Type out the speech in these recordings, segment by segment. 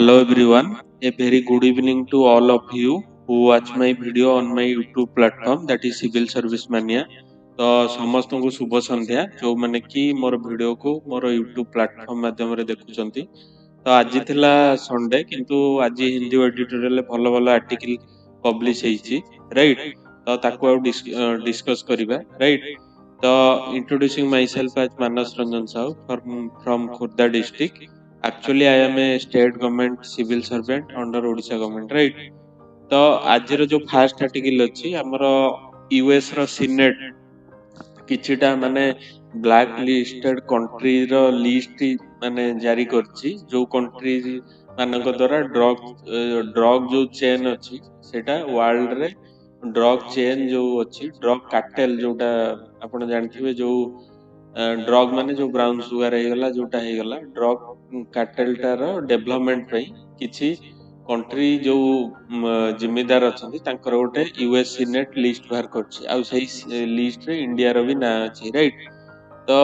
Hello everyone, a very good evening to all of you who watch my video on my YouTube platform that is Civil Service Mania. तो ସମସ୍ତଙ୍କୁ ଶୁଭ ସନ୍ଧ୍ୟା ଯୋଉମାନେ କି ମୋର ଭିଡିଓକୁ ମୋର ୟୁଟ୍ୟୁବ ପ୍ଲାଟଫର୍ମ ମାଧ୍ୟମରେ ଦେଖୁଛନ୍ତି। ତ ଆଜି ଥିଲା ସଣ୍ଡେ କିନ୍ତୁ ଆଜି ହିନ୍ଦୀ ଏଡିଟୋରିଆଲରେ ଭଲ ଭଲ ଆର୍ଟିକଲ ପବ୍ଲିଶ ହେଇଛି ରାଇଟ୍। ତ ତାକୁ ଆଉ ଡିସ୍କସ୍ କରିବା ରାଇଟ୍। ତ introducing myself as Manas Ranjan Sahu from Khurda district. Actually I am a state government civil servant under Odisha government right। तो आजिर जो फास्ट आर्टिकल अछि हमर यूएस रो सीनेट किछिटा माने ब्लैक लिस्टेड कंट्री रो लिस्ट माने जारी करछि जो कंट्री मानक द्वारा ड्रग जो चेन अछि सेटा वर्ल्ड रे ड्रग चेन जो अछि ड्रग कार्टेल जोटा आपण जानथिबे जो ड्रग माने जो ब्राउन सुगर हे गला जोटा हे गला ड्रग कार्टेलटार डेवलपमेंट पई किछि कंट्री जो जिम्मेदार अछंती तांकर गोटे यूएस सीनेट लिस्ट बाहर करछि आ सही लिस्ट रे इंडिया रो भी ना अछि राइट। तो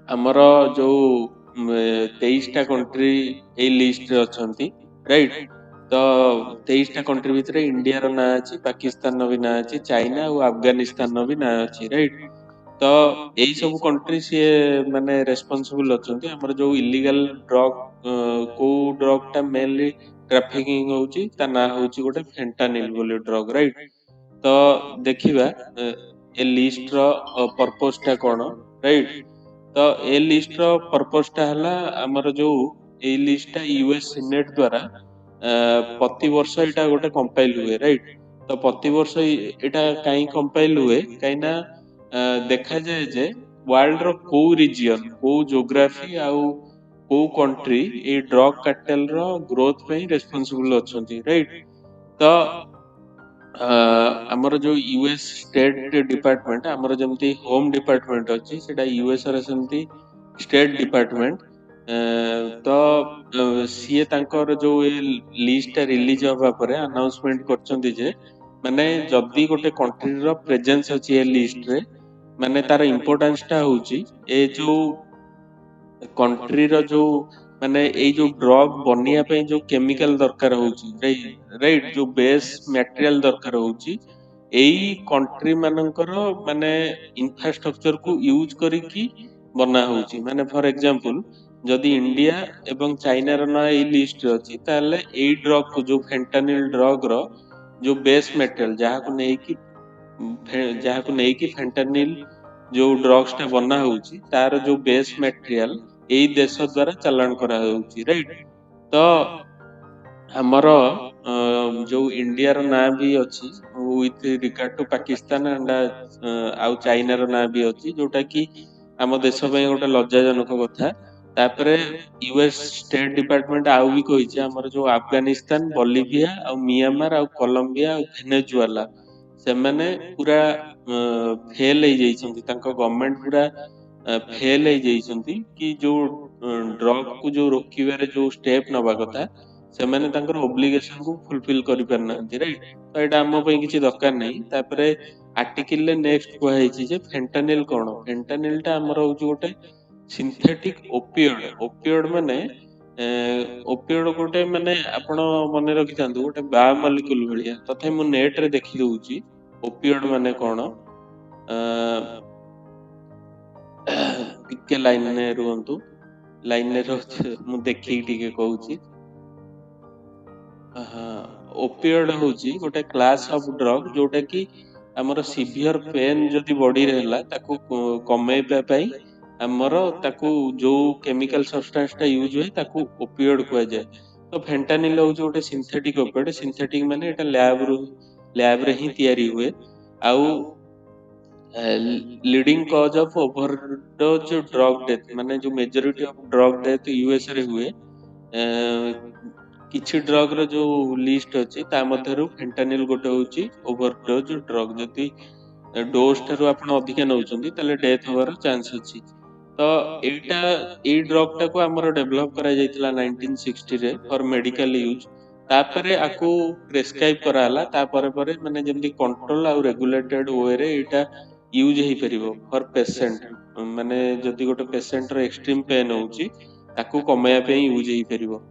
हमर जो 23 टा कंट्री ए लिस्ट रे अछंती राइट। तो 23 टा कंट्री भितरे इंडिया रो ना अछि, पाकिस्तान रो भी ना अछि, चाइना और अफगानिस्तान रो भी ना अछि राइट। तो एई सब कंट्री से माने रेस्पोंसिबल अछंती हमर जो इलीगल ड्रग को ड्रग टा मेनली ट्रैफिकिंग होउची ता ना होउची गोटे फेंटानिल बोली ड्रग राइट। तो देखिबा ए लिस्ट रो पर्पस टा कोन राइट। तो ए लिस्ट रो पर्पस टा हला हमर जो ए लिस्ट टा यूएस सीनेट द्वारा प्रति वर्ष एटा गोटे कंपाइल हुए राइट। तो प्रति वर्ष एटा काई कंपाइल हुए काईना देखा जाए जे वर्ल्ड रो को रीजन को ज्योग्राफी आउ को कंट्री ए ड्रग कार्टेल रो ग्रोथ पे रेस्पोंसिबल अछंती राइट। तो हमर जो यूएस स्टेट डिपार्टमेंट हमर जेमती होम डिपार्टमेंट अछि सेटा यूएस रे सेमती स्टेट डिपार्टमेंट तो सीए तांकर जो ए लिस्ट रिलीज होबा परे अनाउंसमेंट करछंती जे माने जदी गोटे कंट्री रो प्रेजेंस अछि ए लिस्ट रे माने तार इंपोर्टेंस टा होउची ए जो कंट्री रो जो माने ए जो ड्रग बनिया पे जो केमिकल दरकार होउची राइट जो बेस मटेरियल दरकार होउची एई कंट्री मानकर माने इंफ्रास्ट्रक्चर को यूज करिकी बना होउची। माने फॉर एग्जांपल जदी इंडिया एवं चाइना रो ना ए लिस्ट रे अछि ताले ए ड्रग को जो फेंटानिल ड्रग रो जो बेस मटेरियल जहा को नै कि फेंटानिल जो ड्रग्स टा बना होउची तार जो बेस मटेरियल एई देश द्वारा चालान करा होउची राइट। तो हमर जो इंडिया रो ना भी अछि with regard to Pakistan and आउ चाइना रो ना भी अछि जोटा कि हम देश पे गोटे लज्जाजनक कथा। तापरे यूएस स्टेट डिपार्टमेंट आउ भी कहिছে हमर जो अफगानिस्तान बोलिविया आउ म्यांमार आउ कोलंबिया आउ वेनेजुएला से माने पूरा फेल हो जाइछंती तांको गवर्नमेंट पूरा फेल हो जाइछंती कि जो ड्रग को जो रोकिबारे जो स्टेप नबा कथा से माने तांकर ऑब्लिगेशन को फुलफिल करि परनांती राइट। तो एटा हम पे किछि दरकार नै। तापरे आर्टिकल ले नेक्स्ट को हैछि जे फेंटानिल कोन फेंटानिल टा हमर होउची गोटे सिंथेटिक ओपियोड माने ओपियोड गोटे माने आपण मने रखि थांतु गोटे बायोमोलिक्यूल भलिया तथे मु नेट रे देखि दउची ओपियोड माने कोन टिके लाइन ने रुहंतु लाइन ने मु देखि टिके कहूची। ओपियोड होउची गोटे क्लास ऑफ ड्रग जोटा कि हमर सीवियर पेन जदी बॉडी रे हला ताकू कमेबा पई हमर ताकू जो केमिकल सब्सटेंस टा यूज होय ताकू ओपियोड कहै जाय। तो फेंटानिल होउची गोटे सिंथेटिक ओपियोड सिंथेटिक माने एटा लैब रे ही तयारी हुए आउ leading cause of overdose drug death माने जो majority of drug death US रे हुए किछि ड्रग रो जो लिस्ट अछि ता मध्यरु फेंटानिल गोटे होउची ओवरडोज ड्रग जति डोज ठारू आपण अधिक नउचंदी तले डेथ होबार चांस अछि। तो एटा ए ड्रग टा को हमर डेवलप करा जायतिला 1960 रे फॉर मेडिकल यूज तापरे आकू प्रेस्क्राइब कराला तापरे परे माने जेमति कंट्रोल आ रेगुलेटेड वे रे एटा यूज हे परिबो फॉर पेशेंट माने जदी गोटे पेशेंट रो एक्सट्रीम पेन होउची ताकू कमाया पे यूज हे परिबो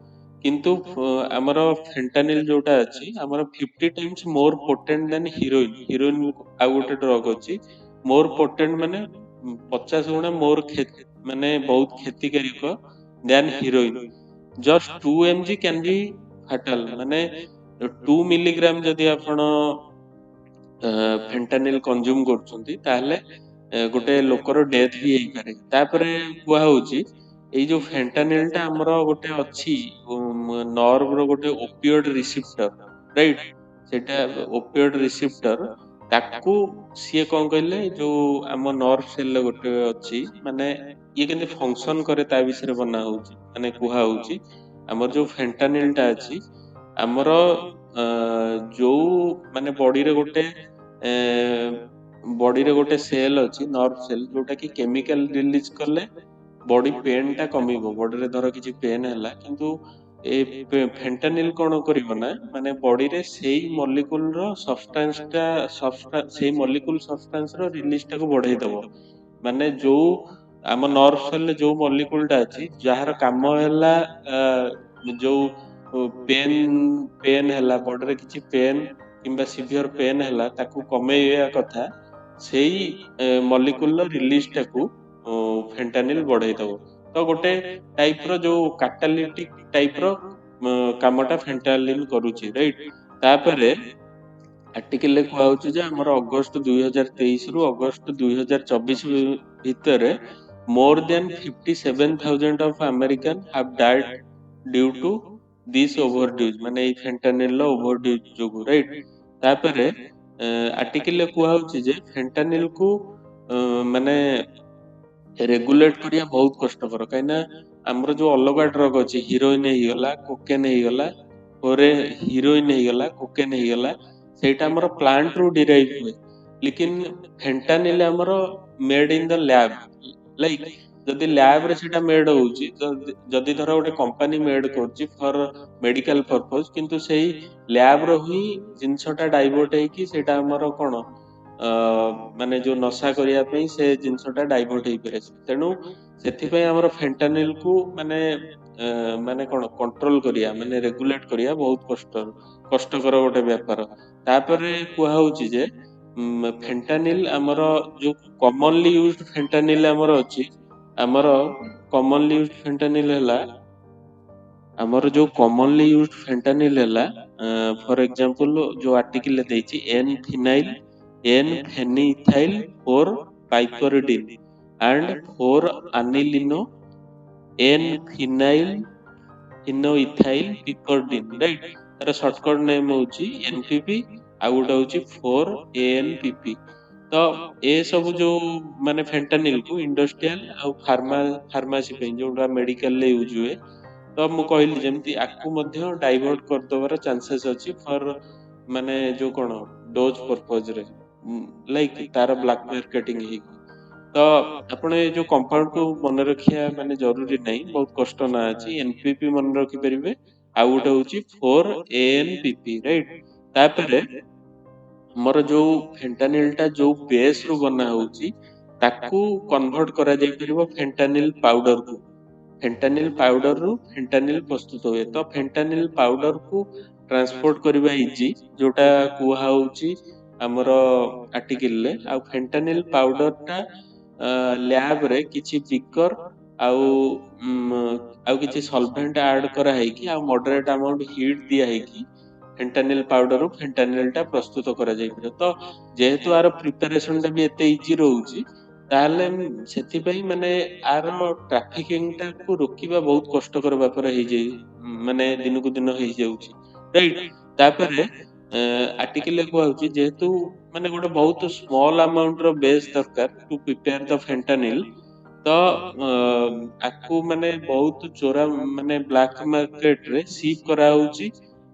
किंतु आमर फेंटानिल जोटा अच्छी आमर 50 times more potent than heroin heroin आ गोटे ड्रग अच्छी मोर पोटेंट माने 50 गुणा मोर माने बहुत क्षतिकारिक than heroin just 2 mg can be fatal माने 2 मिलीग्राम जदि आपण फेंटानिल कंज्यूम करछंती ताहले गोटे लोकर डेथ भी हेई पारे तापरे कुआ होउची एई जो फेंटानिल टा हमर गोटे अछि नर्व रो गोटे ओपियोइड रिसेप्टर राइट सेटा ओपियोइड रिसेप्टर ताकू सिए कोन कहले जो हम नर्व सेल गोटे अछि माने ये केंते फंक्शन करे ता विषय बना होउची माने कुहा होउची हमर जो फेंटानिल टा अछि हमर जो माने बॉडी रे गोटे बॉडी रे गोटे सेल अछि नर्व सेल जोटा कि केमिकल रिलीज करले बॉडी पेन टा कमिबो बॉडी रे धर किछि पेन हैला किंतु ए फेंटानिल कोन करिवो ना माने बॉडी रे सेही मॉलिक्यूल रो सब्सटेंस टा सेही मॉलिक्यूल सब्सटेंस रो रिलीज टा को बढ़ाई दबो माने जो आम नर्व सेल रे जो मॉलिक्यूल टा अछि जहार काम हैला जो पेन पेन हैला बॉडी रे किछि पेन किंबा सिवियर पेन हैला ताकू कमेइया कथा सेही मॉलिक्यूल रो रिलीज टा को फेंटानिल बढ़ाई दबो तो गोटे टाइप रो जो कैटालिटिक टाइप रो कामटा फेंटानिल करूची राइट तापरे आर्टिकल कुआ होउची जे हमर अगस्त 2023 रु अगस्त 2024 भितरे more than 57,000 of American have died due to this overdose माने ई फेंटानिल लो ओवरडोज जोगु राइट तापरे आर्टिकल कुआ होउची जे फेंटानिल को माने रेगुलेट करिया बहुत कष्टकर कहिना हमर जो अलगा ड्रग अछि हीरोइन हे गला कोकेन हे गला ओरे हीरोइन हे गला कोकेन हे गला सेटा हमर प्लांट रो डिराइव हुए लेकिन फेंटानिल हमर made in the lab like जदि लैब रे सेटा मेड होउची जदि धर गोटे कंपनी मेड करची फॉर मेडिकल पर्पस किंतु सेही लैब रो ही जिंसटा डाइवर्ट हे कि सेटा हमर कोन माने जो नशा करिया पई से जिंसटा डाइवर्ट हे पारे तेनु सेथि पई हमर फेंटानिल को माने माने कोन कंट्रोल करिया माने रेगुलेट करिया बहुत कष्टकर गोटे व्यापार तापरे कुआ होउची जे फेंटानिल हमर जो कॉमनली यूज्ड फेंटानिल हमर अछि हमर कॉमनली यूज्ड फेंटानिल हैला हमर जो कॉमनली यूज्ड फेंटानिल हैला फॉर एग्जांपल जो आर्टिकल देछि N phenyl N phenethyl 4 piperidine and 4 anilino N phenyl इनोइथाइल पिपरडिन राइट तार शॉर्टकट नेम होची एनपीपी आ गोटे होची 4 एएनपीपी तो ए सब जो माने फेंटानिल को इंडस्ट्रियल आ फार्मेसी पे जोटा मेडिकल ले यूज हुए तो मु कहली जेमती आकु मध्य डाइवर्ट कर दवर चांसेस अछि फॉर माने जो कोन डोज पर्पस रे लाइक तार ब्लैक मार्केटिंग ही तो आपण ए जो कंपाउंड को मन रखिया माने जरूरी नहीं बहुत कष्ट ना अछि एनपीपी मन रखि परिबे आ गोटे होची 4 एएनपीपी राइट तापरे हमर जो फेंटानिल टा जो बेस रो बना होची ताकू कन्वर्ट करा जाय परिबो फेंटानिल पाउडर को फेंटानिल पाउडर रू फेंटानिल प्रस्तुत हुए तो फेंटानिल पाउडर को ट्रांसपोर्ट करबा इजी जोटा कुहा होची हमर आर्टिकल ले आ फेंटानिल पाउडर टा लैब रे किछि बिकर आउ आउ किछि सॉल्वेंट ऐड करा है कि आ मॉडरेट अमाउंट हीट दिया है कि फेंटानिल पाउडर फेंटानिल टा प्रस्तुत करा जाय परबो तो जेहेतु आर प्रिपरेशन टा भी एते इजी रहउची ताहले सेथि पई माने आर ट्रैफिकिंग टा को रोकिबा बहुत कष्टकर व्यापार हे जे माने दिन को दिन हे जाउची राइट तापरे आर्टिकल को होची जेहेतु माने गोटे बहुत स्मॉल अमाउंट रो बेस दरकार टू प्रिपेयर द फेंटानिल तो आकु माने बहुत चोरा माने ब्लैक मार्केट रे सीप करा होची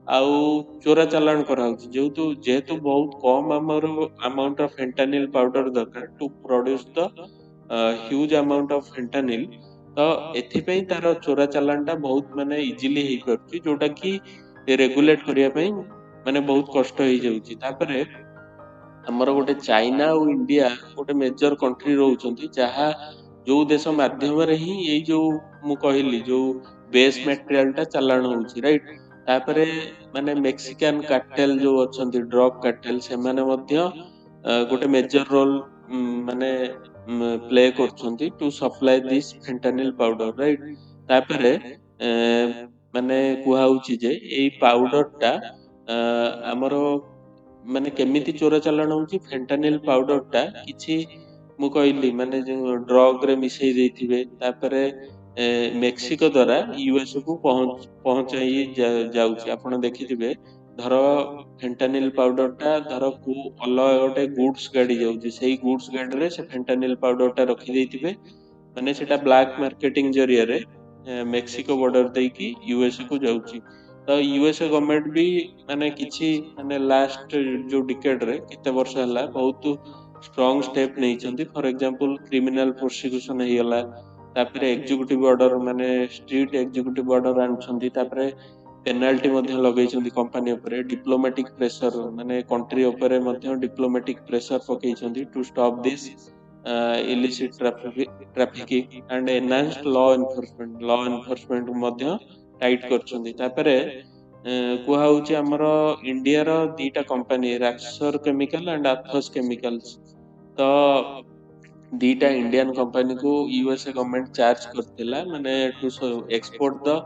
आउ चोरा चालान करा होची जेहेतु बहुत कम अमाउंट ऑफ फेंटानिल पाउडर दरकार to produce the huge amount of fentanyl तो एथि पई तार चोरा चालान टा बहुत माने इजीली हे करची जोटा कि रेगुलेट करिया पई माने बहुत कष्ट हे जाउची तापरे हमर गोटे चाइना और इंडिया गोटे मेजर कंट्री रहउचंती जहा जो देश माध्यम रे ही ए जो मु कहली जो बेस मटेरियल टा चालाण होउची राइट तापरे माने मेक्सिकन कार्टेल जो अछंती ड्रग कार्टेल से माने मध्य गोटे मेजर रोल माने प्ले करछंती to supply this fentanyl powder right तापरे माने कुहा होउची जे एई पाउडर टा हमरो माने केमिति चोरा चालाण होउची फेंटानिल पाउडर टा किछि मु कहली माने जो ड्रग रे मिसई देथिबे तापरे मेक्सिको द्वारा यूएस को पहुंचाई जाउची आपण देखिथिबे धर फेंटानिल पाउडर टा धर को अलग गोटे गुड्स गाड़ी जाउची सेही गुड्स गाड़ी रे से फेंटानिल पाउडर टा रखि देथिबे माने सेटा ब्लैक मार्केटिंग जरिया रे मेक्सिको बॉर्डर देकी यूएस को जाउची तो यूएस गवर्नमेंट भी माने किछि माने लास्ट जो डिकेड रे केते वर्ष हला बहुत स्ट्रांग स्टेप नेइचंती फॉर एग्जांपल क्रिमिनल प्रोसिक्यूशन हे हला तापरे एग्जीक्यूटिव ऑर्डर माने स्ट्रीट एग्जीक्यूटिव ऑर्डर आनछंती तापरे पेनाल्टी मध्य लगेइचंती कंपनी ऊपर डिप्लोमेटिक प्रेशर माने कंट्री ऊपर मध्य डिप्लोमेटिक प्रेशर पकेइचंती to stop this illicit trafficking and enhanced law enforcement मध्य टाइट करछंती तापरे कुहा होउची हमर इंडिया रो दीटा company Raxuter chemical and Athos chemicals तो दीटा इंडियन कंपनी को यूएसए गवर्नमेंट चार्ज करथिला माने टू एक्सपोर्ट द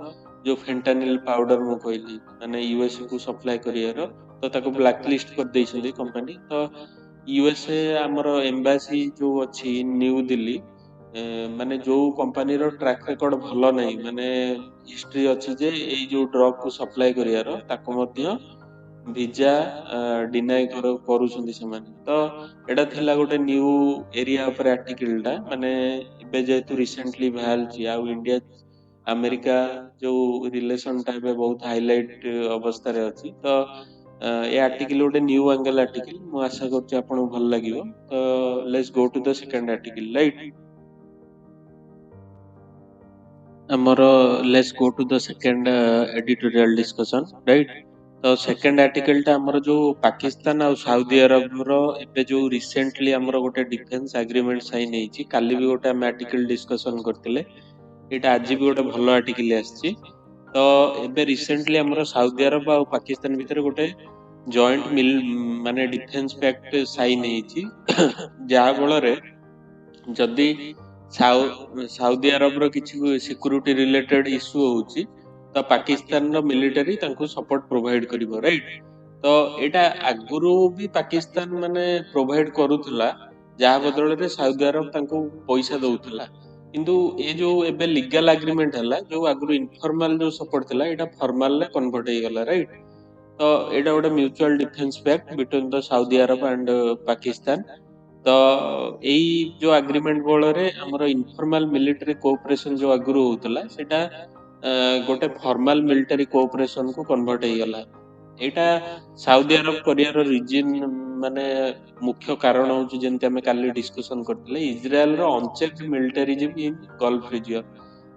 जो फेंटानिल पाउडर मु कहली माने यूएसए को सप्लाई करियर तो ताको ब्लैक लिस्ट कर दैछंती कंपनी तो यूएसए हमर एम्बासी जो अछि न्यू दिल्ली माने जो कंपनी रो ट्रैक रिकॉर्ड भलो नै माने हिस्ट्री अछि जे एई जो ड्रग को सप्लाई करियर ताको मध्य वीजा डिनाई करूछंती से माने तो एटा थिला गोटे न्यू एरिया ऊपर आर्टिकल टा माने एबे जेतु रिसेंटली भाल छी आ इंडिया अमेरिका जो रिलेशन टा बे बहुत हाईलाइट अवस्था रे अछि तो ए आर्टिकल गोटे न्यू एंगल आर्टिकल मु आशा करछि आपन भल लागिवो तो let's go to the second article right हमरो let's go to the second editorial discussion right तो सेकंड आर्टिकल टा हमरो जो पाकिस्तान और सऊदी अरब रो एबे जो रिसेंटली हमरो गोटे डिफेंस एग्रीमेंट साइन हेची काली भी गोटे हम आर्टिकल डिस्कशन करथिले एटा आज भी गोटे भलो आर्टिकल आछि तो एबे रिसेंटली हमरो सऊदी अरब और पाकिस्तान भीतर गोटे जॉइंट मिल माने डिफेंस पैक्ट साइन हेची जहा बळ रे जदी सऊदी अरब रो किछि सिक्योरिटी रिलेटेड इशू होउची तो पाकिस्तान रो मिलिटरी तांको सपोर्ट प्रोवाइड करिवो राइट तो एटा आगुरु भी पाकिस्तान माने प्रोवाइड करूथला जहा बदल रे सऊदी अरब तांको पैसा दउथला किंतु ए जो एबे लीगल एग्रीमेंट हला जो आगुरु इनफॉर्मल जो सपोर्ट थिला एटा फॉर्मल ले कन्वर्ट हे गला राइट तो एटा गोटे mutual defence pact between the Saudi Arabia and Pakistan तो एई जो एग्रीमेंट बळ रे हमर इनफॉर्मल मिलिटरी कोऑपरेशन जो आगुरु होतला सेटा गोटे फॉर्मल मिलिटरी कोऑपरेशन को कन्वर्ट हे गला एटा सऊदी अरब कोरिया रो रीजन माने मुख्य कारण होची जेंति हमें काली डिस्कशन करथिले इजराइल रो अनचेक्ड मिलिटरिज्म इन गल्फ रीजन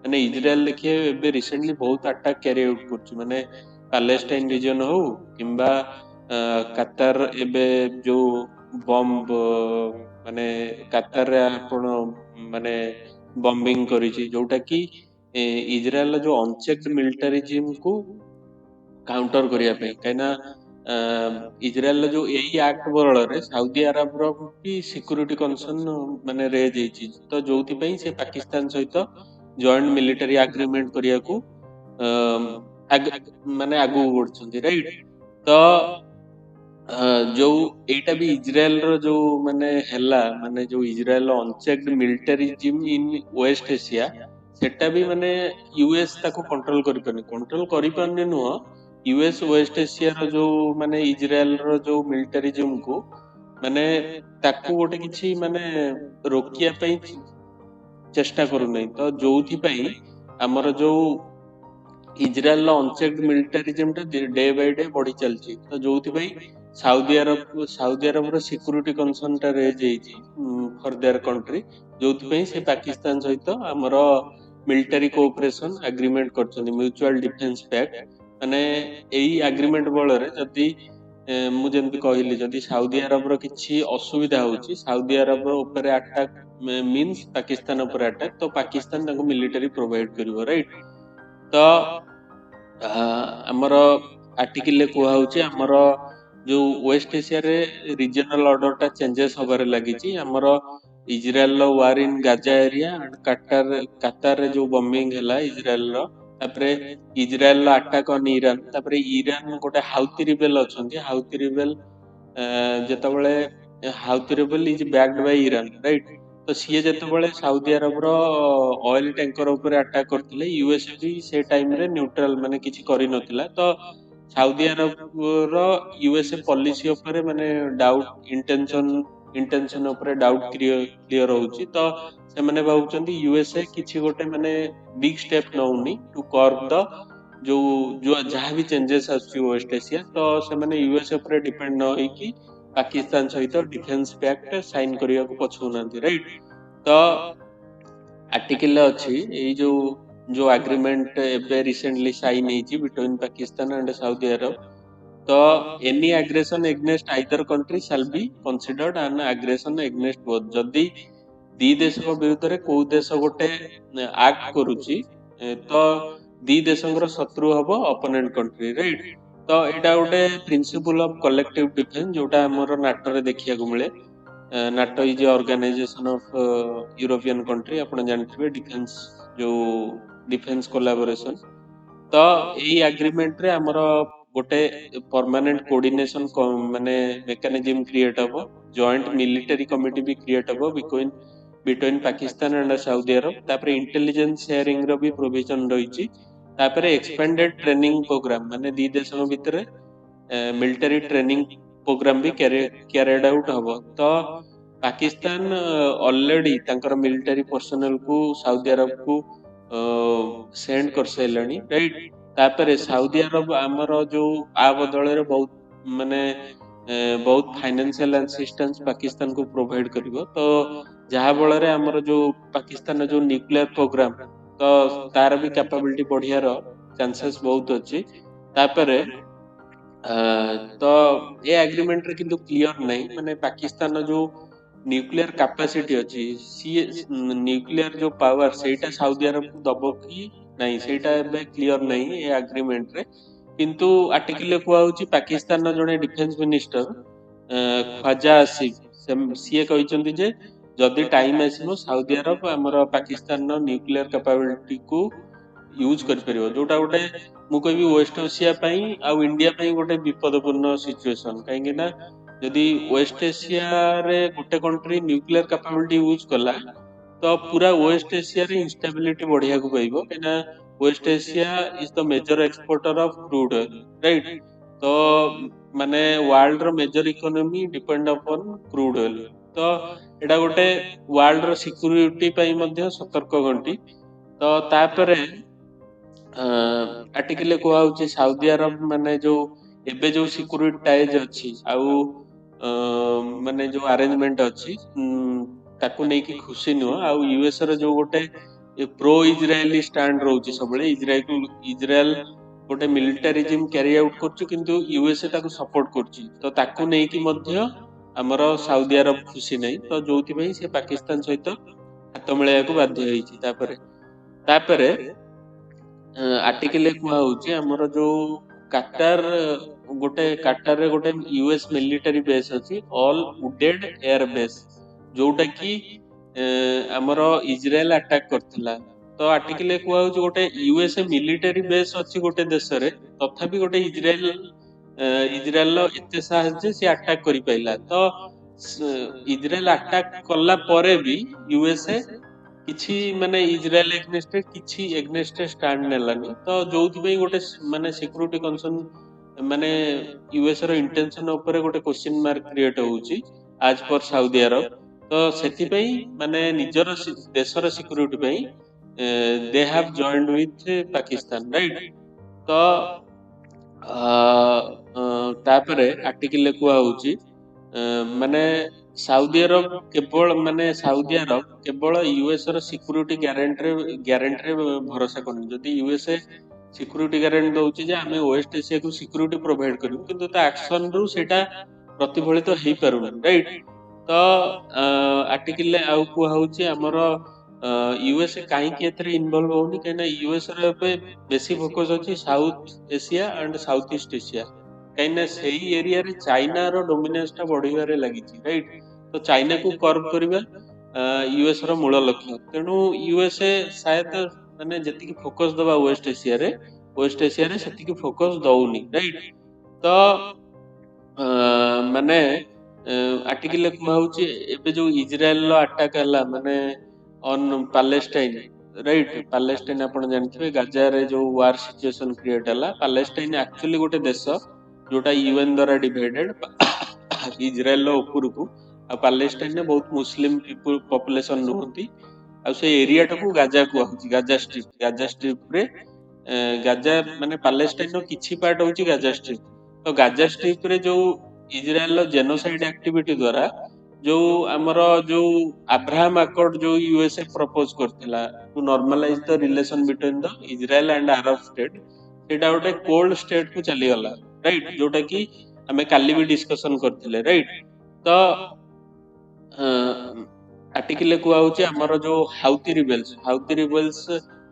माने इजराइल देखिए एबे रिसेंटली बहुत अटैक कैरी आउट करछि माने पैलेस्टाइन रीजन हो किंबा कतार एबे जो बॉम्ब माने कतार रे आपण माने बॉम्बिंग करिछि जोटा कि इजराइल जो अनचेक्ड मिलिटरिज्म को काउंटर करिया पे काइना इजराइल जो एई एक्ट बरळ रे सऊदी अरब रो भी सिक्योरिटी कंसर्न माने रे जेछि तो जोथि पई से पाकिस्तान सहित जॉइंट मिलिटरी एग्रीमेंट करिया को माने आगु बढ़छंती राइट तो जो एटा भी इजराइल रो जो माने हेला माने जो इजराइल अनचेक्ड मिलिटरिज्म इन वेस्ट एशिया सेटा भी माने यूएस ताको कंट्रोल करि पारने नुह यूएस वेस्ट एशिया रो जो माने इजराइल रो जो मिलिटरिज्म को माने ताको गोटे किछि माने रोकिया पई चेष्टा करू नै तो जोथि पई हमर जो इजराइल अनचेक्ड मिलिटरिज्म टा डे बाय डे बढ़ी चलछि तो जोथि पई सऊदी अरब रो सिक्योरिटी कंसर्न टा रे जेछि फॉर देयर कंट्री जोथि पई से पाकिस्तान सहित हमर मिलिटरी कोऑपरेशन एग्रीमेंट करछन्ती म्यूचुअल डिफेंस पैक्ट माने एई एग्रीमेंट बळ रे जदी मु जेंति कहली जदी सऊदी अरब रो किछि असुविधा होछि सऊदी अरब रो ऊपर अटैक मींस पाकिस्तान ऊपर अटैक तो पाकिस्तान ताको मिलिटरी प्रोवाइड करिवो राइट तो आमर आर्टिकल कुहा होची आमर जो वेस्ट एशिया रे रीजनल ऑर्डर टा चेंजेस होबार लगी आमर इजराइल रो war in Gaza area and Qatar रे जो बॉम्बिंग हैला इजराइल रो तापरे इजराइल रो अटैक ऑन ईरान तापरे ईरान गोटे हाउती रिबेल अछंती हाउती रिबेल जेतबळे Houthi rebel is backed by Iran right तो सीए जेतबळे सऊदी अरब रो ऑयल टैंकर ऊपर अटैक करथिले यूएसए भी से टाइम रे न्यूट्रल माने किछि करि नथिला तो सऊदी अरब रो यूएसए पॉलिसी ऊपर माने डाउट इंटेंशन ऊपर डाउट क्लियर होउची तो से माने भाउचंदी यूएसए किछि गोटे माने बिग स्टेप नउनी टू कर्व द जो जो जहाँ भी चेंजेस आसुची वेस्ट एशिया तो से माने यूएसए ऊपर डिपेंड न होई कि पाकिस्तान सहित डिफेंस पैक्ट साइन करिया को पछुनांती राइट तो आर्टिकल अच्छी ये जो एग्रीमेंट एबे रिसेंटली साइन हेची between Pakistan and Saudi Arabia तो any aggression against either country shall be considered an aggression against both जदी दी देश विरुद्ध रे को देश गोटे एक्ट करूची तो दी देशंकर शत्रु हबो ओपोनेंट कंट्री राइट तो एटा गोटे प्रिंसिपल ऑफ कलेक्टिव डिफेंस जोटा हमर नाटो रे देखिया को मिले NATO is organisation of European country आपण जानथिबे डिफेंस जो डिफेंस कोलैबोरेशन तो एई एग्रीमेंट रे हमर गोटे परमानेंट कोऑर्डिनेशन माने मेकानिज्म क्रिएट हबो जॉइंट मिलिटरी कमिटी भी क्रिएट हबो between Pakistan and Saudi Arabia तापर इंटेलिजेंस शेयरिंग रो भी प्रोविजन रहिची तापर एक्सपेंडेड ट्रेनिंग प्रोग्राम माने दी देशों भितर मिलिटरी ट्रेनिंग प्रोग्राम भी कैरिड आउट हबो तो पाकिस्तान ऑलरेडी तांकर मिलिटरी पर्सनल को सऊदी अरब को सेंड कर सैलानी राइट तापर सऊदी अरब आमर जो आ बदल रे बहुत माने बहुत फाइनेंशियल असिस्टेंस पाकिस्तान को प्रोवाइड करिवो तो जहा बळ रे आमर जो पाकिस्तान जो न्यूक्लियर प्रोग्राम तो तार भी कैपेबिलिटी बढ़ियार चांसेस बहुत अच्छी तापर तो ये एग्रीमेंट रे किंतु क्लियर नहीं माने पाकिस्तान जो न्यूक्लियर कैपेसिटी अच्छी सी न्यूक्लियर जो पावर सेटा सऊदी अरब को दबो कि नहीं सेटा एबे क्लियर नहीं ये एग्रीमेंट रे किंतु आर्टिकल कुआ होची पाकिस्तान जने डिफेंस मिनिस्टर ख्वाजा आसिफ सीए कहिसंती जे जदि टाइम आसीबो सऊदी अरब हमर पाकिस्तान नो न्यूक्लियर कैपेबिलिटी को यूज कर परियो जोटा गोटे मु कहबी वेस्ट एशिया पई आ इंडिया पई गोटे विपदपूर्ण सिचुएशन काहेकि ना यदि वेस्ट एशिया रे गोटे कंट्री न्यूक्लियर कैपेबिलिटी यूज कला तो पूरा वेस्ट एशिया रे इंस्टेबिलिटी बढ़िया को पाइबो केना West Asia is the major exporter of crude right तो माने वर्ल्ड रो major economy depend upon crude oil तो एटा गोटे वर्ल्ड रो सिक्योरिटी पई मध्ये सतर्क घंटी तो तापरे आर्टिकल कुआ होची सऊदी अरब माने जो एबे जो सिक्योरिटी टाइज अछि आउ माने जो अरेंजमेंट अछि ताकू नै कि खुशी नुह आउ यूएस रे जो गोटे प्रो इजरायली स्टैंड रहउची सबले इजराइल गोटे मिलिटरिज्म कैरी आउट करछु किंतु यूएसए ताकू सपोर्ट करछि तो ताकू नै कि मध्ये हमर सऊदी अरब खुशी नै तो जोथि पई से पाकिस्तान सहित हाथ मिलाया को बाध्य होईछि तापरे आर्टिकल कुआ होची हमर जो काटार रे गोटे यूएस मिलिटरी बेस अछि ऑल वुडेड एयर बेस जोटा कि हमर इजराइल अटैक करथिला तो आर्टिकल कुआ होची गोटे यूएस मिलिटरी बेस अछि गोटे देश रे तथापि गोटे इजराइल एते साहस जे से अटैक करि पाइला तो इजराइल अटैक कला परे भी यूएसए किछि माने इजराइल एग्नेस्ट किछि एग्नेस्ट स्टैंड नेलानी तो जोथि पई गोटे माने सिक्योरिटी कंसर्न माने यूएस रो इंटेंशन ऊपर गोटे क्वेश्चन मार्क क्रिएट होउची आज पर सऊदी अरब तो सेति पई माने निजर देशर सिक्योरिटी पई they have joined with Pakistan right तो तापरे आर्टिकल कुआ होउची माने सऊदी अरब केवल यूएस रो सिक्योरिटी गारंटी रे भरोसा करनी जदि यूएसए सिक्योरिटी गारंटी दउची जे हमें वेस्ट एशिया को सिक्योरिटी प्रोवाइड करू किंतु ता एक्शन रु सेटा प्रतिफलित तो हेई पारुनी राइट तो आर्टिकल आउ को होउची हमर यूएसए कहीं इनवॉल्व होनी कहीं यूएस बेसी फोकस अच्छी south Asia and south east Asia कहीं से एरिया रे चाइना रो डोमिनेंस टा बढ़िबारे लगी राइट तो चाइना को कर्व करबा यूएस रो मूल लक्ष्य तेणु यूएसए शायद माने जति फोकस दबा वेस्ट एशिया रे सेति फोकस दउनी राइट तो माने आर्टिकल कुहाउची एबे जो इजराइल रो अटैक हला माने ऑन पैलेस्टाइन राइट पैलेस्टाइन आपण जानथिबे गाजा रे जो वार सिचुएशन क्रिएट हला पैलेस्टाइन एक्चुअली गोटे देश जोटा यूएन द्वारा डिवाइडेड इजराइल रो ऊपर को आ पैलेस्टाइन ने बहुत मुस्लिम पीपल पॉपुलेशन रहंती आ से एरिया टाकू गाजा कुहाउची गाजा स्ट्रिप रे गाजा माने पैलेस्टाइन रो किछि पार्ट होची गाजा स्ट्रिप तो गाजा स्ट्रिप रे जो इजराइल रो जेनोसाइड एक्टिविटी द्वारा जो आमर जो अब्राहम अकॉर्ड जो यूएसए प्रपोज करथिला to normalise the relation between the Israel and Arab state सेटा गोटे कोल्ड स्टेट को चली गला राइट जोटा कि हमें काली भी डिस्कशन करथिले राइट तो आर्टिकल को आउचे हमर जो Houthi rebels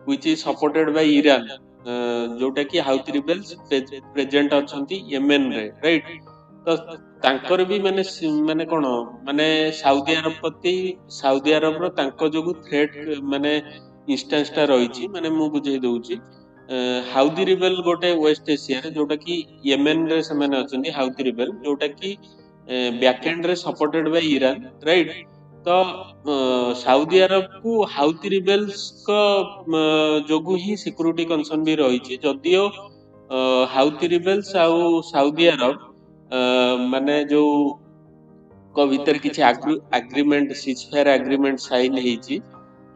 which is supported by Iran जोटा कि हाउती रिबेल्स प्रेजेंट अछंती येमेन रे राइट तो तांकर भी माने माने कोन माने सऊदी अरब रो तांको जोगु थ्रेट माने इंस्टेंस ता रहिछि माने मु बुझै दउछि हाउदी रिबेल गोटे वेस्ट एशिया रे जोटा कि येमेन रे से माने अछंती हाउती रिबेल जोटा कि बैक एंड रे सपोर्टेड बाय ईरान राइट तो सऊदी अरब को हाउती रिबेल्स को जोगु ही सिक्योरिटी कंसर्न भी रहिछि जदियो हाउती रिबेल्स आ सऊदी अरब माने जो को भीतर किछि एग्रीमेंट सीजफायर एग्रीमेंट साइन हेछि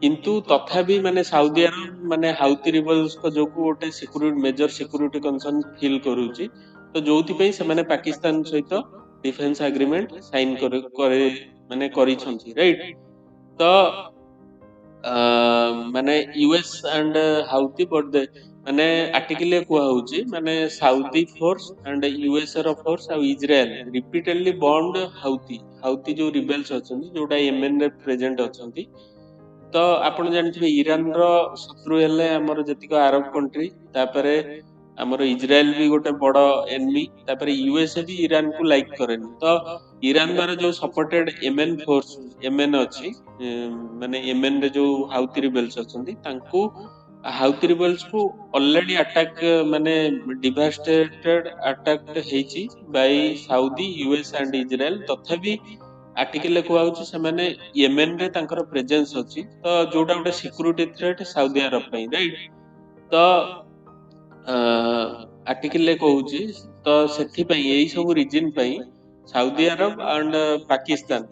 किंतु तथापि माने सऊदी अरब माने हाउती रिबेल्स को जोगु गोटे security major security concern feel करूछि तो जोथि पई से माने पाकिस्तान सहित डिफेंस एग्रीमेंट साइन करे माने करिसंती राइट तो माने यूएस एंड हाउती बट माने आर्टिकल कुआ होची माने साउदी फोर्स एंड यूएस रो फोर्स आ इजराइल रिपीटेडली बॉम्ब हाउती जो रिबेल्स अछंती जोटा येमेन रे प्रेजेंट अछंती तो आपण जानथिबे ईरान रो शत्रु हेले हमर जतिको अरब कंट्री तापरे हमर इजराइल भी गोटे बड़ एनिमी तापरे यूएसए भी ईरान को लाइक करेनी तो ईरान द्वारा जो सपोर्टेड येमेन फोर्स येमेन अछि माने येमेन रे जो हाउती रिबेल्स अछंती तांको हाउती रिबेल्स को ऑलरेडी अटैक माने डिवास्टेटेड अटैक हेची by Saudi US and Israel तथापि आर्टिकल कुहाउची से माने येमेन रे तांकर प्रेजेंस अछि तो जोटा गोटे सिक्योरिटी थ्रेट सऊदी अरब पई राइट तो आर्टिकल कहूची तो सेथि पई एई सब रीजन पई सऊदी अरब एंड पाकिस्तान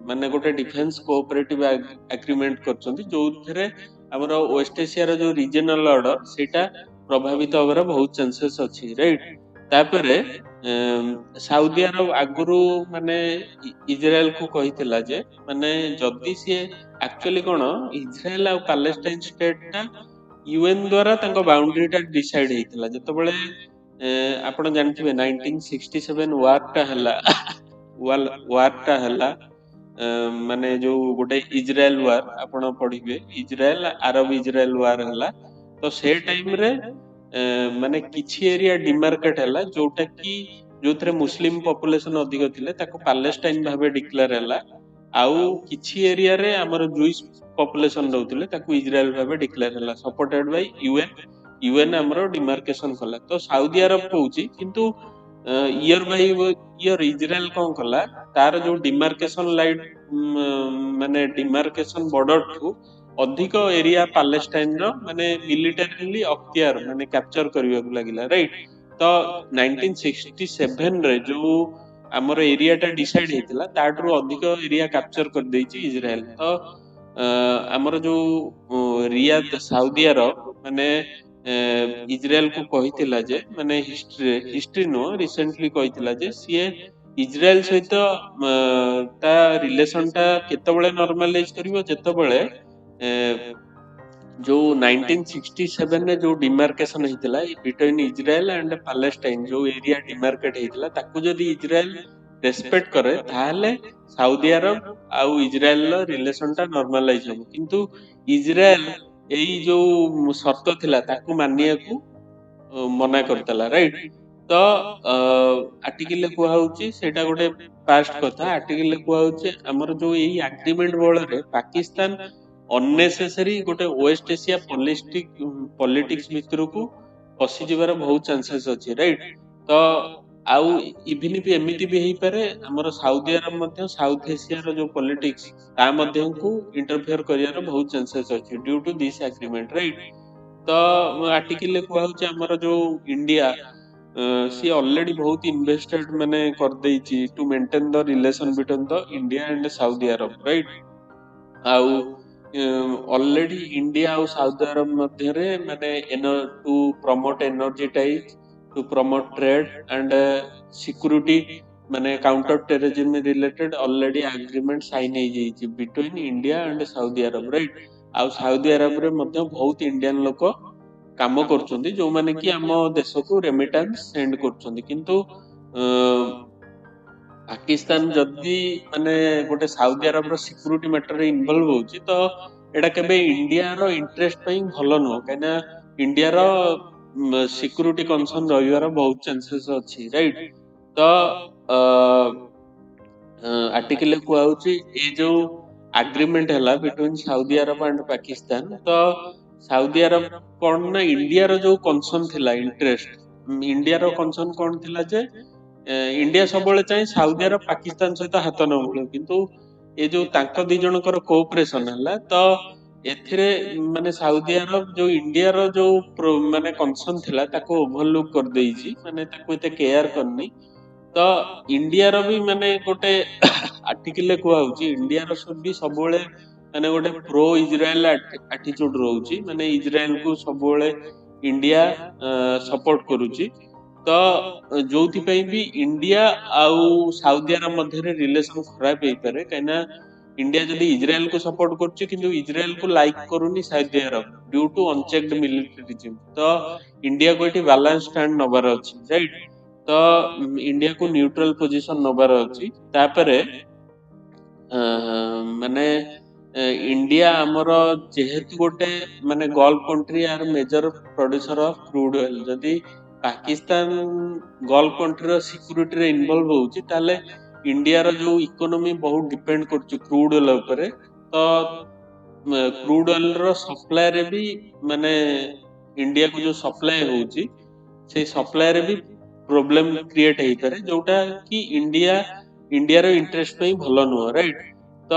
माने गोटे डिफेंस कोऑपरेटिव एग्रीमेंट करछंती जोथरे हमर वेस्ट एशिया रो जो रीजनल ऑर्डर सेटा प्रभावित होबार बहुत चांसेस अछि राइट तापरे सऊदी अरब आगुरु माने इजराइल को कहितला जे माने जदी से एक्चुअली कोन इजराइल आ पैलेस्टाइन स्टेट टा यूएन द्वारा तांको बाउंड्री टा डिसाइड हेतिला जतबेले आपण जानथिबे 1967 वार टा हला माने जो गोटे इजराइल वार आपण पढिबे इजराइल अरब इजराइल वार हला तो से टाइम रे माने किछि एरिया डिमार्केट हला जोटा कि जोथरे मुस्लिम पॉपुलेशन अधिक थिले ताको पैलेस्टाइन भाबे डिक्लेयर हला आउ किछि एरिया रे हमर जूइश पॉपुलेशन रहउतिले ताको इजराइल भाबे डिक्लेयर हला सपोर्टेड बाय यूएन हमरो डिमार्केशन कला तो सऊदी अरब कहउची किंतु ईयर बाय ईयर इजराइल कोन कला तार जो डिमार्केशन लाइन माने डिमार्केशन बॉर्डर ठू अधिक एरिया पैलेस्टाइन रो माने मिलिटरीली अख्तियार माने कैप्चर करिया लागिला राइट तो 1967 रे जो हमर एरिया टा डिसाइड हेतिला ताटरो अधिक एरिया कैप्चर कर देछि इजराइल तो हमर जो रियाद सऊदी अरब माने इजराइल को कहितिला जे माने हिस्ट्री नो रिसेंटली कहितिला जे सिए इजराइल सहित ता रिलेशन टा केतबेले नॉर्मलाइज करिवो जेतबेले जो 1967 ने जो डिमार्केशन हेतिला बिटवीन इजराइल एंड पैलेस्टाइन जो एरिया डिमार्केट हेतिला ताकू जदी इजराइल ରେସ୍ପେକ୍ଟ କରେ ତାହେଲେ ସାଉଦି ଆରବ ଆଉ ଇସ୍ରାଏଲର ରିଲେସନଟା ନର୍ମାଲାଇଜ ହବ। କିନ୍ତୁ ଇସ୍ରାଏଲ ଏଇ ଯୋଉ ସର୍ତ୍ତ ଥିଲା ତାକୁ ମାନିବାକୁ ମନା କରିଥିଲା, ରାଇଟ୍? ତ ଆର୍ଟିକିଲରେ କୁହାହଉଛି ସେଇଟା ଗୋଟେ ପାଷ୍ଟ କଥା। ଆର୍ଟିକିଲରେ କୁହାହଉଛି ଆମର ଯୋଉ ଏଇ ଆଗ୍ରିମେଣ୍ଟ ବଳରେ ପାକିସ୍ତାନ ଅନନେସେସରି ଗୋଟେ ୱେଷ୍ଟ ଏସିଆ ପଲିଟିକ୍ସ ଭିତରକୁ ପଶିଯିବାର ବହୁତ ଚାନ୍ସେସ୍ ଅଛି, ରାଇଟ୍? ତ ଆଉ ଇଭିନ୍ ବି ଏମିତି ବି ହେଇପାରେ ଆମର ସାଉଦି ଆରବ ମଧ୍ୟ ସାଉଥ ଏସିଆର ଯୋଉ ପଲିଟିକ୍ସ ତା ମଧ୍ୟକୁ ଇଣ୍ଟରଫିୟର କରିବାର ବହୁତ ଚାନ୍ସେସ୍ ଅଛି due to this agreement, right? ତ ଆର୍ଟିକିଲରେ କୁହାହଉଛି ଆମର ଯୋଉ ଇଣ୍ଡିଆ ସିଏ ଅଲରେଡି ବହୁତ ଇନଭେଷ୍ଟେଡ ମାନେ କରିଦେଇଛି to maintain the relation between the India and Saudi Arab, right? ଆଉ ଅଲରେଡି ଇଣ୍ଡିଆ ଆଉ ସାଉଦି ଆରବ ମଧ୍ୟରେ ମାନେ to promote energy ties, to promote trade and security ମାନେ counter terrorism related already agreement sign ହେଇଯାଇଛି between India and Saudi Arab, right? ଆଉ Saudi ଆରବରେ ମଧ୍ୟ ବହୁତ ଇଣ୍ଡିଆନ ଲୋକ କାମ କରୁଛନ୍ତି ଯୋଉମାନେ କି ଆମ ଦେଶକୁ ରେମିଟାନ୍ସ ସେଣ୍ଡ କରୁଛନ୍ତି। କିନ୍ତୁ ପାକିସ୍ତାନ ଯଦି ମାନେ ଗୋଟେ ସାଉଦି ଆରବର ସିକ୍ୟୁରିଟି ମ୍ୟାଟରରେ ଇନଭଲ୍ଭ ହଉଛି ତ ଏଇଟା କେବେ ଇଣ୍ଡିଆର ଇଣ୍ଟରେଷ୍ଟ ପାଇଁ ଭଲ ନୁହଁ, କାହିଁକିନା ଇଣ୍ଡିଆର ସିକ୍ୟୁରିଟି କନସର୍ନ ରହିବାର ବହୁତ ଚାନ୍ସେସ୍ ଅଛି, ରାଇଟ୍? ତ ଆର୍ଟିକିଲରେ କୁହାହଉଛି ଏଇ ଯୋଉ ଆଗ୍ରିମେଣ୍ଟ ହେଲା between Saudi Arab and Pakistan, ତ ସାଉଦି ଆରବ କଣ ନା ଇଣ୍ଡିଆର ଯୋଉ କନସର୍ନ ଥିଲା ଇଣ୍ଟରେଷ୍ଟ, ଇଣ୍ଡିଆର କନସର୍ନ କଣ ଥିଲା ଯେ ଇଣ୍ଡିଆ ସବୁବେଳେ ଚାହେଁ ସାଉଦି ଆରବ ପାକିସ୍ତାନ ସହିତ ହାତ ନ ମିଳୁ, କିନ୍ତୁ ଏ ଯୋଉ ତାଙ୍କ ଦି ଜଣଙ୍କର କୋଅପରେସନ ହେଲା ତ ଏଥିରେ ମାନେ ସାଉଦି ଆରବ ଯୋଉ ଇଣ୍ଡିଆର ଯୋଉ ମାନେ କନସର୍ନ ଥିଲା ତାକୁ ଓଭରଲୁକ୍ କରିଦେଇଛି, ମାନେ ତାକୁ ଏତେ କେୟାର କରିନି। ତ ଇଣ୍ଡିଆର ବି ମାନେ ଗୋଟେ ଆର୍ଟିକିଲରେ କୁହାହଉଛି ଇଣ୍ଡିଆର ବି ସବୁବେଳେ ମାନେ ଗୋଟେ ପ୍ରୋ ଇଜ୍ରାଏଲ ଆଟିଚ୍ୟୁଡ ରହୁଛି, ମାନେ ଇଜ୍ରାଏଲକୁ ସବୁବେଳେ ଇଣ୍ଡିଆ ସପୋର୍ଟ କରୁଛି। ତ ଯୋଉଥିପାଇଁ ବି ଇଣ୍ଡିଆ ଆଉ ସାଉଦି ଆରବ ମଧ୍ୟରେ ରିଲେସନ ଖରାପ ହେଇପାରେ, କାହିଁକିନା ଇଣ୍ଡିଆ ଯଦି ଇଜ୍ରାଏଲକୁ ସପୋର୍ଟ କରୁଛି କିନ୍ତୁ ଇଜ୍ରାଏଲକୁ ଲାଇକ୍ କରୁନି ସାଉଦି ଆରବ ଡ୍ୟୁ ଟୁ ଅନଚେକ୍ଡ ମିଲିଟାରିଜିମ। ତ ଇଣ୍ଡିଆକୁ ଏଠି ବାଲାନ୍ସ ଷ୍ଟାଣ୍ଡ ନବାର ଅଛି, ରାଇଟ୍? ତ ଇଣ୍ଡିଆକୁ ନ୍ୟୁଟ୍ରାଲ ପୋଜିସନ ନବାର ଅଛି। ତାପରେ ମାନେ ଇଣ୍ଡିଆ ଆମର ଯେହେତୁ ଗୋଟେ ମାନେ gulf country are major producer of crude oil, ଯଦି ପାକିସ୍ତାନ ଗଲ୍ଫ କଣ୍ଟ୍ରିର ସିକ୍ୟୁରିଟିରେ ଇନଭଲ୍ଭ ହଉଛି ତାହେଲେ ଇଣ୍ଡିଆର ଯୋଉ ଇକୋନୋମି ବହୁତ ଡିପେଣ୍ଡ କରୁଛି କ୍ରୁଡ ଅଏଲ ଉପରେ। ତ କ୍ରୁଡ ଅଏଲର ସପ୍ଲାଏରେ ବି ମାନେ ଇଣ୍ଡିଆକୁ ଯୋଉ ସପ୍ଲାଏ ହଉଛି ସେଇ ସପ୍ଲାଏରେ ବି ପ୍ରୋବ୍ଲେମ କ୍ରିଏଟ ହେଇପାରେ, ଯୋଉଟା କି ଇଣ୍ଡିଆର ଇଣ୍ଟରେଷ୍ଟ ପାଇଁ ଭଲ ନୁହଁ, ରାଇଟ୍? ତ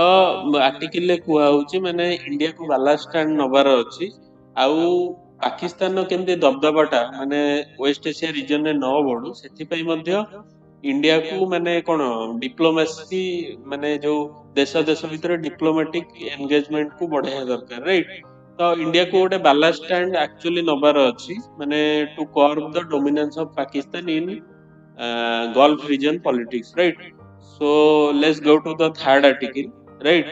ଆର୍ଟିକିଲରେ କୁହାହଉଛି ମାନେ ଇଣ୍ଡିଆକୁ ବାଲାନ୍ସ ଷ୍ଟାଣ୍ଡ ନବାର ଅଛି। ଆଉ ପାକିସ୍ତାନର କେମିତି ଦବଦବାଟା ମାନେ ୱେଷ୍ଟ ଏସିଆ ରିଜନରେ ନ ବଢୁ ସେଥିପାଇଁ ମଧ୍ୟ ଇଣ୍ଡିଆକୁ ମାନେ କଣ ଡିପ୍ଲୋମାସି ମାନେ ଯୋଉ ଦେଶ ଦେଶ ଭିତରେ ଡିପ୍ଲୋମାଟିକ ଏନଗେଜମେଣ୍ଟକୁ ବଢେଇବା ଦରକାର, ରାଇଟ୍? ତ ଇଣ୍ଡିଆକୁ ଗୋଟେ ବାଲାନ୍ସ ଷ୍ଟାଣ୍ଡ ଆକ୍ଚୁଆଲି ନବାର ଅଛି, ମାନେ to curb the dominance of Pakistan in Gulf region politics, right? So let's go to the third article, right?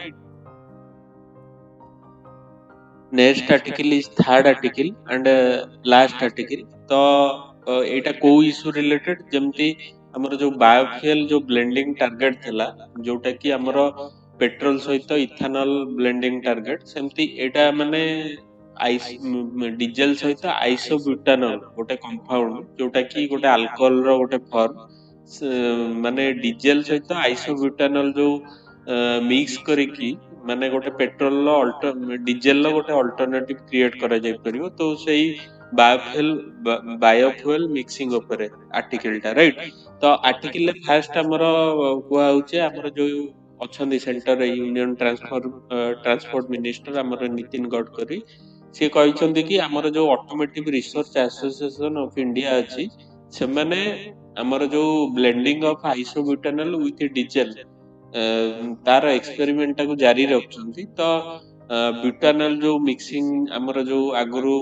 Next article is third article and last article. तो एटा को इशू रिलेटेड जेमती हमर जो biofuel जो blending target थिला जोटा कि हमर petrol सहित इथेनॉल ब्लेंडिंग टार्गेट, सेमती एटा माने डीजल सहित आइसोब्यूटानॉल गोटे कंपाउंड जोटा कि गोटे अल्कोहल रो गोटे फॉर्म, माने डीजल सहित आइसोब्यूटानॉल जो मिक्स करिकी माने गोटे पेट्रोल रो डीजल रो गोटे अल्टरनेटिव क्रिएट करा जाय परियो। तो सेही बायोफ्यूल मिक्सिंग उपरे आर्टिकल टा, राइट? तो आर्टिकल रे फास्ट हमर कुआ होचे हमर जो अछंदी सेंटर यूनियन ट्रांसपोर्ट मिनिस्टर हमर नितिन गडकरी से କହିଛନ୍ତି कि हमर जो automotive research association of India अछि सेमाने हमर जो ब्लेंडिंग ऑफ आइसोब्यूटानॉल विथ डीजल तार एक्सपेरिमेंट टाକୁ ଜାରି ରଖୁଛନ୍ତି। ତ ब्यूटानॉल जो मिक्सिंग हमर जो आगुरु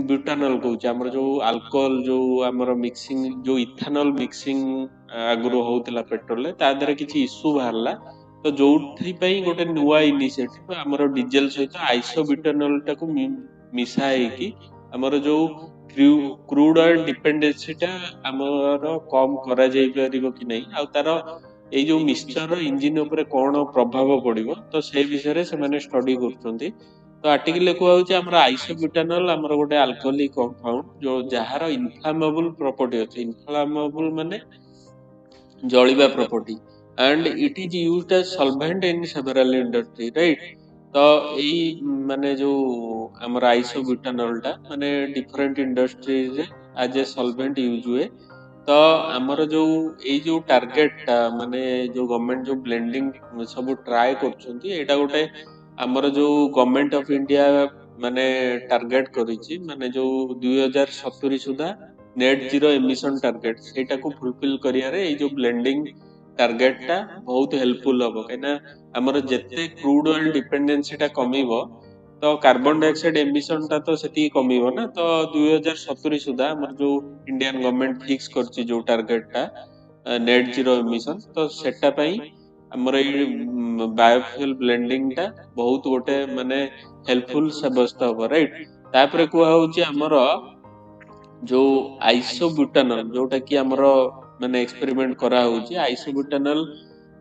ब्यूटानॉल कहूचे हमर जो अल्कोहल जो हमर मिक्सिंग जो इथेनॉल मिक्सिंग आगुरु होउतला पेट्रोल ता देरे किछि इशू बाहरला। तो जोउथि पई गोटे नुवा इनिशिएटिव हमर डीजल सहित आइसोब्यूटानॉल टाକୁ मिसाई कि हमर जो क्रूड ऑयल डिपेंडेंसीटा आमर कम करा जाई परिबो कि नहीं आ तार ए जो मिक्सचर इंजिन ऊपर कौन प्रभाव पड़िबो तो से विषय से माने स्टडी करछंती। तो आर्टिकल कुआ होची हमर आइसोब्यूटानॉल हमर गोटे अल्कोहलिक कंपाउंड जो जहार इनफ्लामेबल प्रॉपर्टी अछि। इनफ्लामेबल माने जलिबा property and it is used as solvent in several industry right. तो एई माने जो हमर आइसोब्यूटानॉल टा माने डिफरेंट इंडस्ट्री रे एज ए सॉल्वेंट यूज हुए। तो हमर जो एई जो टारगेट टा माने जो गवर्नमेंट जो ब्लेंडिंग सब ट्राई करछंती एटा गोटे हमर जो गवर्नमेंट ऑफ इंडिया माने टारगेट करिछि माने जो 2070 सुधा नेट जीरो एमिशन टारगेट सेटा को फुलफिल करियारे ए जो ब्लेंडिंग टारगेट टा बहुत हेल्पफुल हबो कहिना हमर जत्ते क्रूड ऑयल डिपेंडेंसी टा कमिवो तो कार्बन डाइऑक्साइड एमिशन टा तो सेती कमिवो ना। तो 2070 सुधा हमर जो इंडियन गवर्नमेंट फिक्स करछि जो टारगेट टा नेट जीरो एमिशन तो सेटा पई हमर ए बायोफ्यूल ब्लेंडिंग टा बहुत गोटे माने हेल्पफुल साब्यस्त हबो राइट। तापरे कुआ होची हमर जो आइसोब्यूटानॉल जोटा कि हमर माने एक्सपेरिमेंट करा होची आइसोब्यूटानॉल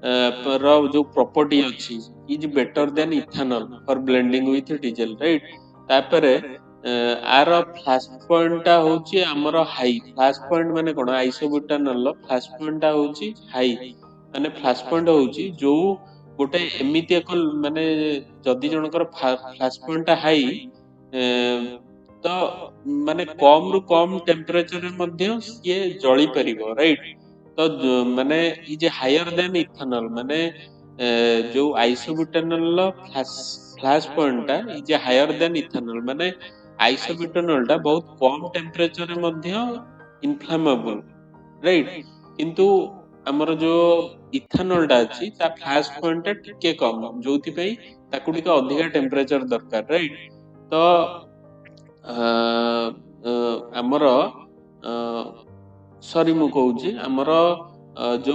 पर जो प्रॉपर्टी अछि is better than ethanol for blending with diesel right. तापरे आर फ्लैश पॉइंट टा होची हमर हाई फ्लैश पॉइंट माने कोन आइसोब्यूटानॉल फ्लैश पॉइंट टा होची हाई माने फ्लैश पॉइंट होची जो गोटे एमिति एक माने जदि जनकर फ्लैश पॉइंट टा हाई तो माने कम रु कम टेम्परेचर रे मध्य ये जळी परिबो राइट। तो माने इ जे हायर देन इथेनॉल माने जो आइसोब्यूटानॉल फ्लैश पॉइंट टा इ जे हायर देन इथेनॉल माने आइसोब्यूटानॉल टा बहुत कम टेम्परेचर रे मध्य इनफ्लामेबल राइट। किंतु हमर जो इथेनॉल टा अछि ता फ्लैश पॉइंट टा टिके कम जोथि पई ताकू टिके अधिका टेम्परेचर दरकार राइट। तो ଆମର सॉरी मु कहूची हमर जो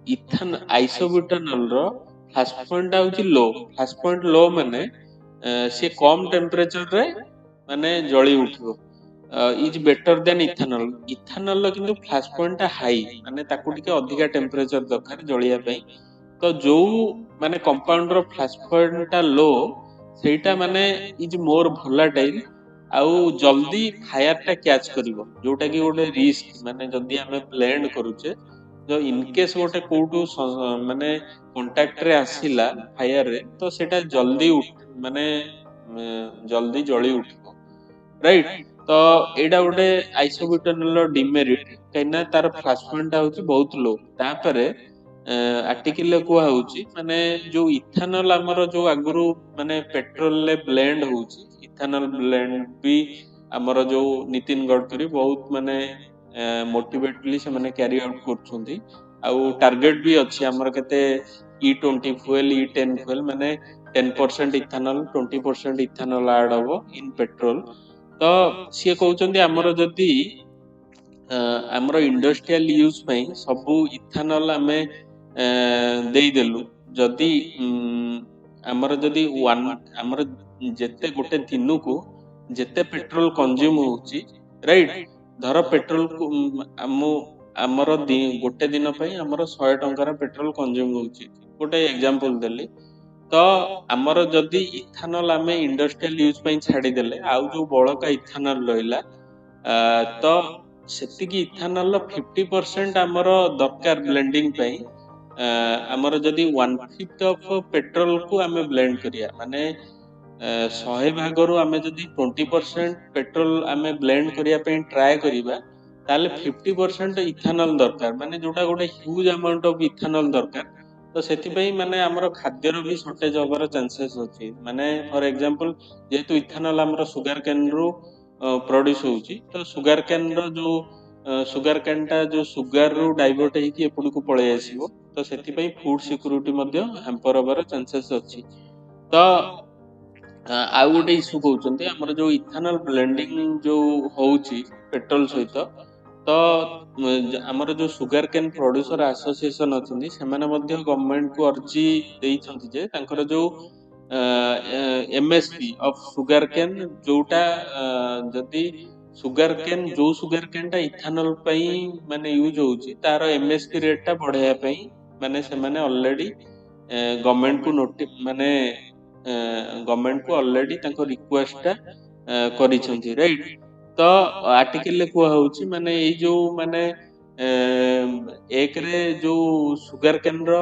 इथान आइसोब्यूटानॉल रो फ्लैश पॉइंट होची लो फ्लैश पॉइंट लो माने से कम टेम्परेचर रे माने जळी उठिबो is better than ethanol. Ethanol रो किंतु फ्लैश पॉइंट हाई माने ताकू टिके अधिका टेम्परेचर दरकार जळिया पई। तो जो माने कंपाउंड रो फ्लैश पॉइंट टा लो सेटा माने इज मोर भोलाटाइल आउ जल्दी फायर टा कैच करिवो जोटा कि गोटे रिस्क माने जदि हमें ब्लेंड करूचे जो इन केस गोटे कोटू माने कांटेक्ट रे आसीला फायर रे तो सेटा जल्दी माने जल्दी जळी उठिबो राइट। तो एडा गोटे आइसोब्यूटानॉल रो डिमेरिट कहिना तार फ्लैश पॉइंट टा होची बहुत लो। तापरे आर्टिकल कुआ होची माने जो इथेनॉल हमर जो आगुरु माने पेट्रोल ले ब्लेंड होची इथेनॉल ब्लेंड भी हमर जो नितिन गडकरी बहुत माने मोटिवेटली से माने कैरी आउट करछंती आउ टारगेट भी अछि हमर केते E20 फ्यूल E10 फ्यूल माने 10% इथेनॉल 20% इथेनॉल ऐड हबो इन पेट्रोल। तो सिए कहउचंदी हमर जदी हमर इंडस्ट्रियल यूज पई सब इथेनॉल हमें देई देलु जदी हमर जदी वन हमर जेते गोटे दिनु को जेते पेट्रोल कंज्यूम होची राइट। धर पेट्रोल को हमर गोटे दिन पई हमर 100 टंकार पेट्रोल कंज्यूम होची गोटे एग्जांपल देली। तो हमर जदी इथेनॉल हमें इंडस्ट्रियल यूज पई छाडी देले आउ जो बळका इथेनॉल रहिला तो सेतिकी इथेनॉल 50% हमर दरकार ब्लेंडिंग पई हमर जदी 1/5 ऑफ पेट्रोल को हमें ब्लेंड करिया माने 100 भागरु हमें जदी 20% पेट्रोल हमें ब्लेंड करिया पई ट्राई करिबा ताले 50% इथेनॉल दरकार माने जोटा गोटे ह्यूज अमाउंट ऑफ इथेनॉल दरकार। तो सेति पई माने हमर खाद्यर भी शॉर्टेज होबार चांसेस अछि माने फॉर एग्जांपल जेतु इथेनॉल हमर सुगर केन रो प्रोड्यूस होची तो सुगर केन रो जो सुगर केन टा जो सुगर रो डाइवर्ट हेकी एपुड को पळे आसीबो तो सेति पई फूड सिक्योरिटी मध्ये हैम्पर होबार चांसेस अछि। तो आउ गोटे इश्यू कहउचंती हमर जो इथेनॉल ब्लेंडिंग जो होउची पेट्रोल सहित तो हमर जो सुगर केन प्रोड्यूसर एसोसिएशन अछंती सेमाने मध्ये गवर्नमेंट को अर्जी देइछंती जे तांकर जो एमएसपी ऑफ सुगर केन जोटा जदी ସୁଗାର କେନ୍ ଯୋଉ ସୁଗାର କେନ୍ ଟା ଇଥାନଲ ପାଇଁ ମାନେ ୟୁଜ ହଉଛି ତାର ଏମଏସପି ରେଟ୍ ଟା ବଢେଇବା ପାଇଁ ମାନେ ସେମାନେ ଅଲରେଡି ଗଭର୍ଣ୍ଣମେଣ୍ଟ କୁ ମାନେ ଗଭର୍ଣ୍ଣମେଣ୍ଟ କୁ ଅଲରେଡି ତାଙ୍କ ରିକ୍ୱେଷ୍ଟ ଟା କରିଛନ୍ତି ରାଇଟ। ତ ଆର୍ଟିକଲରେ କୁହା ହଉଛି ମାନେ ଏଇ ଯୋଉ ମାନେ ଏକରେ ଯୋଉ ସୁଗାର କେନ୍ଦ୍ର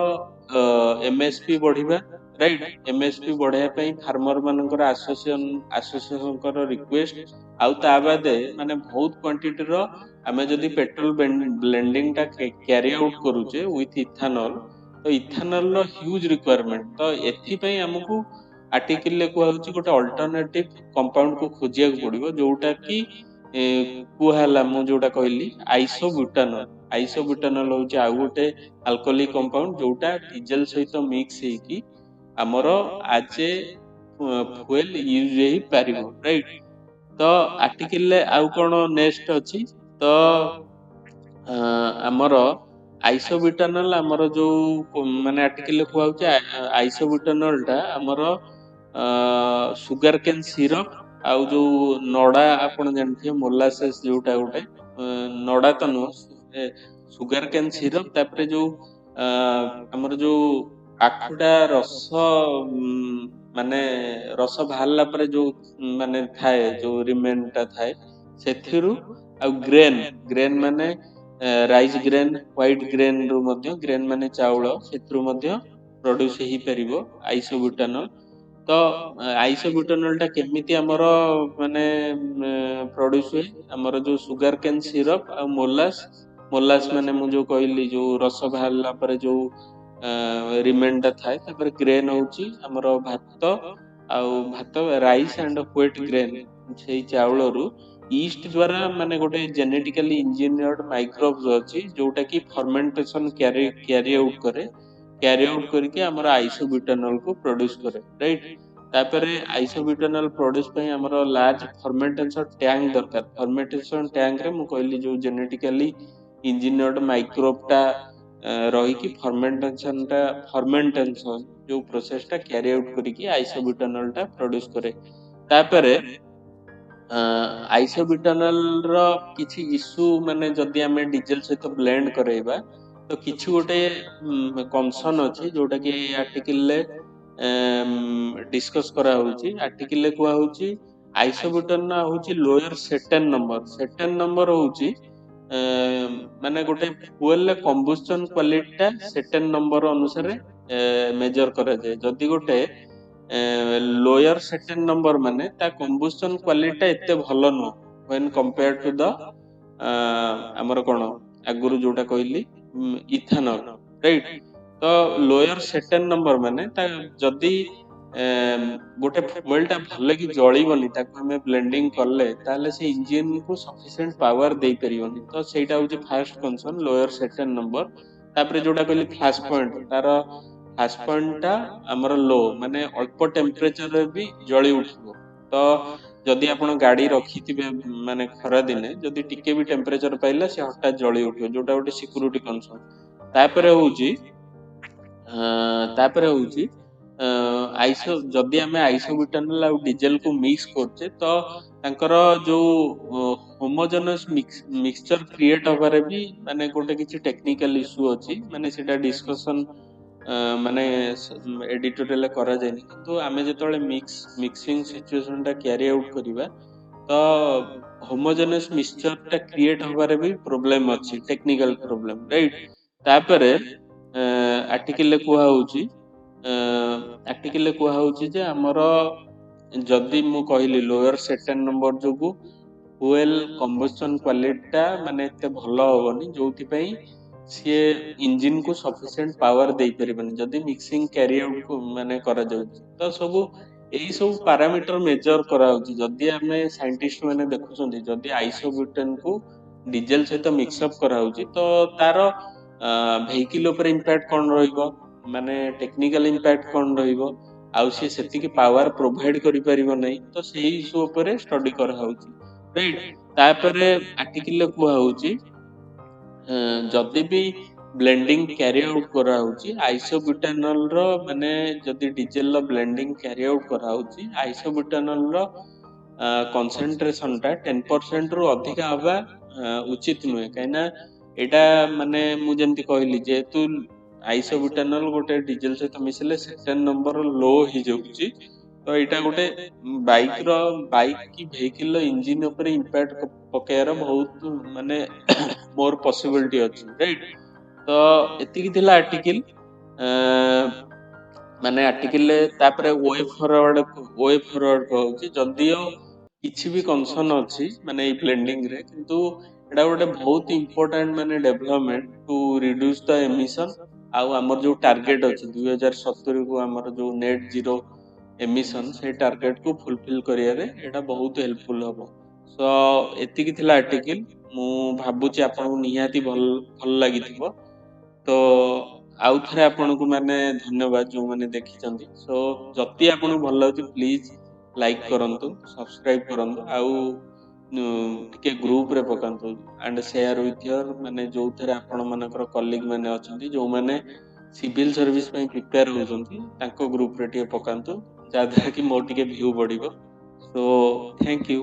ଏମଏସପି ବଢିବା ରାଇଟ, ଏମଏସପି ବଢେଇବା ପାଇଁ ଫାର୍ମର ମାନଙ୍କର ଆସୋସିଏସନଙ୍କର ରିକ୍ୱେଷ୍ଟ, ଆଉ ତା ବାଦେ ମାନେ ବହୁତ କ୍ୱାଣ୍ଟିଟିର ଆମେ ଯଦି ପେଟ୍ରୋଲ ବ୍ଲେଣ୍ଡିଂ ଟା କ୍ୟାରି ଆଉଟ୍ କରୁଛେ ୱିଥ ଇଥାନଲ, ତ ଇଥାନଲ ର ହ୍ୟୁଜ ରିକ୍ୱାରମେଣ୍ଟ। ତ ଏଥିପାଇଁ ଆମକୁ ଆର୍ଟିକଲରେ କୁହାଯାଉଛି ଗୋଟେ ଅଲ୍ଟରନେଟିଭ କମ୍ପାଉଣ୍ଡ କୁ ଖୋଜିବାକୁ ପଡିବ, ଯୋଉଟା କି କୁହା ହେଲା ମୁଁ ଯୋଉଟା କହିଲି ଆଇସୋବ୍ୟୁଟାନଲ। ଆଇସୋବ୍ୟୁଟାନଲ ହଉଛି ଆଉ ଗୋଟେ ଆଲକୋହଲିକ କମ୍ପାଉଣ୍ଡ ଯୋଉଟା ଡିଜେଲ ସହିତ ମିକ୍ସ ହେଇକି ଆମର ଆଜ ଏ ଫୁଏଲ ୟୁଜ ହେଇପାରିବ ରାଇଟ। ତ ଆର୍ଟିକଲରେ ଆଉ କଣ ନେକ୍ସଟ ଅଛି, ତ ଆମର ଆଇସୋବ୍ୟୁଟାନଲ ଆମର ଯୋଉ ମାନେ ଆର୍ଟିକଲରେ କୁହାଯାଉଛି ଆଇସୋବ୍ୟୁଟାନଲ ଟା ଆମର ସୁଗାର କେନ୍ ସିରପ ଆଉ ଯୋଉ ନଡା ଆପଣ ଜାଣିଥିବେ ମୋଲାସେସ ଯୋଉଟା ଗୋଟେ ନଡା ତ ନୁହଁ ସୁଗାର କେନ୍ ସିରପ, ତାପରେ ଯୋଉ ଆମର ଯୋଉ ଆଖୁଟା ରସ ମାନେ ରସ ବାହାରିଲା ପରେ ଯୋଉ ମାନେ ଥାଏ ଯୋଉ ରିମେନ୍ ଟା ଥାଏ ସେଥିରୁ, ଆଉ ଗ୍ରେନ୍ ଗ୍ରେନ୍ ମାନେ ରାଇସ୍ ଗ୍ରେନ୍ ହ୍ୱାଇଟ୍ ଗ୍ରେନ୍ ରୁ ମଧ୍ୟ ଗ୍ରେନ୍ ମାନେ ଚାଉଳ ସେଥିରୁ ମଧ୍ୟ ପ୍ରଡ୍ୟୁସ ହେଇପାରିବ ଆଇସୋବ୍ୟୁଟାନଲ। ତ ଆଇସୋବ୍ୟୁଟାନଲ ଟା କେମିତି ଆମର ମାନେ ପ୍ରଡ୍ୟୁସ ହୁଏ, ଆମର ଯୋଉ ସୁଗାର କେନ୍ ସିରପ ଆଉ ମୋଲାସ ମାନେ ମୁଁ ଯୋଉ କହିଲି ଯୋଉ ରସ ବାହାରିଲା ପରେ ଯୋଉ ରିମେନ୍ ଟା ଥାଏ, ତାପରେ ଗ୍ରେନ୍ ହଉଛି ଆମର ଭାତ ଆଉ ଭାତ ରାଇସ୍ ଆଣ୍ଡ ହ୍ୱେଟ୍ ଗ୍ରେନ୍ ସେଇ ଚାଉଳରୁ ଇଷ୍ଟ ଦ୍ଵାରା ମାନେ ଗୋଟେ ଜେନେଟିକାଲି ଇଞ୍ଜିନିୟର୍ଡ ମାଇକ୍ରୋବ୍ସ ଅଛି ଯୋଉଟା କି ଫର୍ମେଣ୍ଟେସନ କ୍ୟାରି ଆଉଟ୍ କରେ, କ୍ୟାରି ଆଉଟ୍ କରିକି ଆମର ଆଇସୋବ୍ୟୁଟାନଲ କୁ ପ୍ରଡ୍ୟୁସ କରେ ରାଇଟ। ତାପରେ ଆଇସୋବ୍ୟୁଟାନଲ ପ୍ରଡ୍ୟୁସ ପାଇଁ ଆମର ଲାର୍ଜ ଫର୍ମେଣ୍ଟେସନ ଟ୍ୟାଙ୍କ ଦରକାର। ଫର୍ମେଣ୍ଟେସନ ଟ୍ୟାଙ୍କରେ ମୁଁ କହିଲି ଯୋଉ ଜେନେଟିକାଲି ଇଞ୍ଜିନିୟର୍ଡ ମାଇକ୍ରୋବ ଟା ରହିକି ଫର୍ମେଣ୍ଟେସନ ଯୋଉ ପ୍ରୋସେସ ଟା କ୍ୟାରି ଆଉଟ୍ କରିକି ଆଇସୋବ୍ୟୁଟାନଲ ଟା ପ୍ରଡ୍ୟୁସ କରେ। ତାପରେ ଆଇସୋବ୍ୟୁଟାନଲ ର କିଛି ଇସ୍ୟୁ ମାନେ ଯଦି ଆମେ ଡିଜେଲ ସହିତ ବ୍ଲେଣ୍ଡ କରେଇବା ତ କିଛି ଗୋଟେ କନସର୍ନ ଅଛି ଯୋଉଟା କି ଆର୍ଟିକଲରେ ଡିସ୍କସ କରାହଉଛି। ଆର୍ଟିକଲରେ କୁହାହଉଛି ଆଇସୋବ୍ୟୁଟାନ ହଉଛି ଲୋୟର ସେଟେନ ନମ୍ବର। ସେଟେନ ନମ୍ବର ହଉଛି ମାନେ ଗୋଟେ ଫୁଏଲ କମ୍ବୁଷ୍ଟନ କ୍ୱାଲିଟି ଟା ସେଟେନ ନମ୍ବର ଅନୁସାରେ ମେଜର କରାଯାଏ। ଯଦି ଗୋଟେ ଲୋୟର ସେଟେନ ନମ୍ବର ମାନେ ତା କମ୍ବୁଷ୍ଟନ କ୍ୱାଲିଟି ଟା ଏତେ ଭଲ ନୁହଁ when compared to the ଆମର କଣ ଆଗରୁ ଯୋଉଟା କହିଲି ଇଥାନଲ ରାଇଟ। ତ ଲୋୟର ସେଟେନ ନମ୍ବର ମାନେ ତା ଯଦି ଗୋଟେ ଫୁଏଲ ଟା ଭଲ କି ଜଳିବନି ତାକୁ ଆମେ ବ୍ଲେଣ୍ଡିଂ କଲେ ତାହେଲେ ସେ ଇଞ୍ଜିନ କୁ ସଫିସିଏଣ୍ଟ ପାୱାର ଦେଇପାରିବନି। ତ ସେଇଟା ହଉଛି ଫାର୍ଷ୍ଟ କନସର୍ନ ଲୋୟର ସେଟେନ ନମ୍ବର। ତାପରେ ଯୋଉଟା କହିଲି ଫ୍ଲାଶ ପଏଣ୍ଟ, ତାର ଫ୍ଲାଶ ପଏଣ୍ଟ ଟା ଆମର ଲୋ ମାନେ ଅଳ୍ପ ଟେମ୍ପରେଚରରେ ବି ଜଳି ଉଠିବ। ତ ଯଦି ଆପଣ ଗାଡି ରଖିଥିବେ ମାନେ ଖରା ଦିନେ ଯଦି ଟିକେ ବି ଟେମ୍ପରେଚର ପାଇଲା ସେ ହଠାତ୍ ଜଳି ଉଠିବ, ଯୋଉଟା ଗୋଟେ ସିକ୍ୟୁରିଟି କନସର୍ନ। ତାପରେ ହଉଛି ଯଦି ଆମେ ଆଇସୋବ୍ୟୁଟାନଲ ଆଉ ଡିଜେଲ କୁ ମିକ୍ସ କରୁଛେ ତ ତାଙ୍କର ଯୋଉ ହୋମୋଜେନସ୍ ମିକ୍ସଚର କ୍ରିଏଟ ହବାରେ ବି ମାନେ ଗୋଟେ କିଛି ଟେକ୍ନିକାଲ ଇସ୍ୟୁ ଅଛି, ମାନେ ସେଟା ଡିସ୍କସନ ମାନେ ଏଡିଟୋରିଆଲ କରାଯାଇନି। କିନ୍ତୁ ଆମେ ଯେତେବେଳେ ମିକ୍ସିଂ ସିଚୁଏସନ ଟା କ୍ୟାରି ଆଉଟ୍ କରିବା ତ ହୋମୋଜେନସ୍ ମିକ୍ସଚର ଟା କ୍ରିଏଟ ହବାରେ ବି ପ୍ରୋବ୍ଲେମ ଅଛି, ଟେକ୍ନିକାଲ ପ୍ରୋବ୍ଲେମ ରାଇଟ। ତାପରେ ଆର୍ଟିକଲରେ କୁହାହଉଛି ଯେ ଆମର ଯଦି ମୁଁ କହିଲି ଲୋୟର ସେଟେନ ନମ୍ବର ଯୋଗୁ ଫୁଏଲ କମ୍ବସନ କ୍ୱାଲିଟି ଟା ମାନେ ଏତେ ଭଲ ହବନି, ଯୋଉଥିପାଇଁ ସିଏ ଇଞ୍ଜିନ କୁ ସଫିସିଏଣ୍ଟ ପାୱାର ଦେଇପାରିବନି ଯଦି ମିକ୍ସିଂ କ୍ୟାରି ଆଉଟ୍ ମାନେ କରାଯାଉଛି। ତ ସବୁ ଏଇ ସବୁ ପାରାମିଟର ମେଜର କରାହଉଛି। ଯଦି ଆମେ ସାଇଣ୍ଟିଷ୍ଟ ମାନେ ଦେଖୁଛନ୍ତି ଯଦି ଆଇସୋବ୍ୟୁଟେନ କୁ ଡିଜେଲ ସହିତ ମିକ୍ସଅପ୍ କରାହଉଛି ତ ତାର ଭେହିକିଲ ଉପରେ ଇମ୍ପାକ୍ଟ କଣ ରହିବ, ମାନେ ଟେକ୍ନିକାଲ ଇମ୍ପାକ୍ଟ କଣ ରହିବ, ଆଉ ସିଏ ସେତିକି ପାୱାର ପ୍ରୋଭାଇଡ କରିପାରିବ ନାହିଁ। ତ ସେଇ ଇସ୍ୟୁ ଉପରେ ଷ୍ଟଡି କରାହଉଛି ରାଇଟ। ତାପରେ ଆର୍ଟିକଲରେ କୁହାହଉଛି ଯଦି ବି ବ୍ଲେଣ୍ଡିଂ କ୍ୟାରି ଆଉଟ୍ କରାହଉଛି ଆଇସୋବ୍ୟୁଟାନଲ ର ମାନେ ଯଦି ଡିଜେଲ ର ବ୍ଲେଣ୍ଡିଂ କ୍ୟାରି ଆଉଟ୍ କରାହଉଛି ଆଇସୋବ୍ୟୁଟାନଲ ର କନସେନ୍ଟ୍ରେସନଟା 10% ରୁ ଅଧିକା ହବା ଉଚିତ ନୁହେଁ, କାହିଁକିନା ଏଇଟା ମାନେ ମୁଁ ଯେମିତି କହିଲି, ଯେହେତୁ ଆଇସୋବୁଟାନଲ ଗୋଟେ ଡିଜେଲ ସହିତ ମିଶିଲେ ସେକେଣ୍ଡ ନମ୍ବର ଲୋ ହେଇଯାଉଛି, ତ ଏଇଟା ଗୋଟେ ବାଇକ୍ କି ଭେହିକିଲର ଇଞ୍ଜିନ ଉପରେ ଇମ୍ପାକ୍ଟ ପକେଇବାର ବହୁତ ମାନେ ମୋର ପସିବିଲିଟି ଅଛି, ରାଇଟ୍? ତ ଏତିକି ଥିଲା ଆର୍ଟିକିଲ। ମାନେ ଆର୍ଟିକିଲରେ ତାପରେ ୱେ ଫରୱାର୍ଡ କହୁଛି, ଯଦିଓ କିଛି ବି କନସର୍ନ ଅଛି ମାନେ ଏଇ ବ୍ଲେଣ୍ଡିଂରେ, କିନ୍ତୁ ଏଇଟା ଗୋଟେ ବହୁତ ଇମ୍ପୋର୍ଟାଣ୍ଟ ମାନେ ଡେଭଲପମେଣ୍ଟ ଟୁ ରିଡ୍ୟୁସ ଦ ଏମିସନ। ଆଉ ଆମର ଯୋଉ ଟାର୍ଗେଟ ଅଛି 2070 କୁ ଆମର ଯୋଉ ନେଟ୍ ଜିରୋ ଏମିସନ, ସେଇ ଟାର୍ଗେଟକୁ ଫୁଲଫିଲ କରିବାରେ ଏଇଟା ବହୁତ ହେଲ୍ପଫୁଲ ହବ। ସୋ ଏତିକି ଥିଲା ଆର୍ଟିକିଲ। ମୁଁ ଭାବୁଛି ଆପଣଙ୍କୁ ନିହାତି ଭଲ ଲାଗିଥିବ। ତ ଆଉ ଥରେ ଆପଣଙ୍କୁ ମାନେ ଧନ୍ୟବାଦ ଯୋଉମାନେ ଦେଖିଛନ୍ତି। ସୋ ଯଦି ଆପଣଙ୍କୁ ଭଲ ଲାଗୁଛି ପ୍ଲିଜ ଲାଇକ୍ କରନ୍ତୁ, ସବସ୍କ୍ରାଇବ କରନ୍ତୁ, ଆଉ ଟିକେ ଗ୍ରୁପରେ ପକାନ୍ତୁ ଆଣ୍ଡ ସେୟାର ୱିଥ ୟର ମାନେ ଯୋଉଥିରେ ଆପଣ ମାନଙ୍କର କଲିଗ ମାନେ ଅଛନ୍ତି ଯୋଉମାନେ ସିଭିଲ ସର୍ଭିସ ପାଇଁ ପ୍ରିପେୟାର ହଉଛନ୍ତି, ତାଙ୍କ ଗ୍ରୁପରେ ଟିକେ ପକାନ୍ତୁ, ଯାହାଦ୍ୱାରା କି ମୋର ଟିକେ ଭ୍ୟୁ ବଢିବ। So thank you.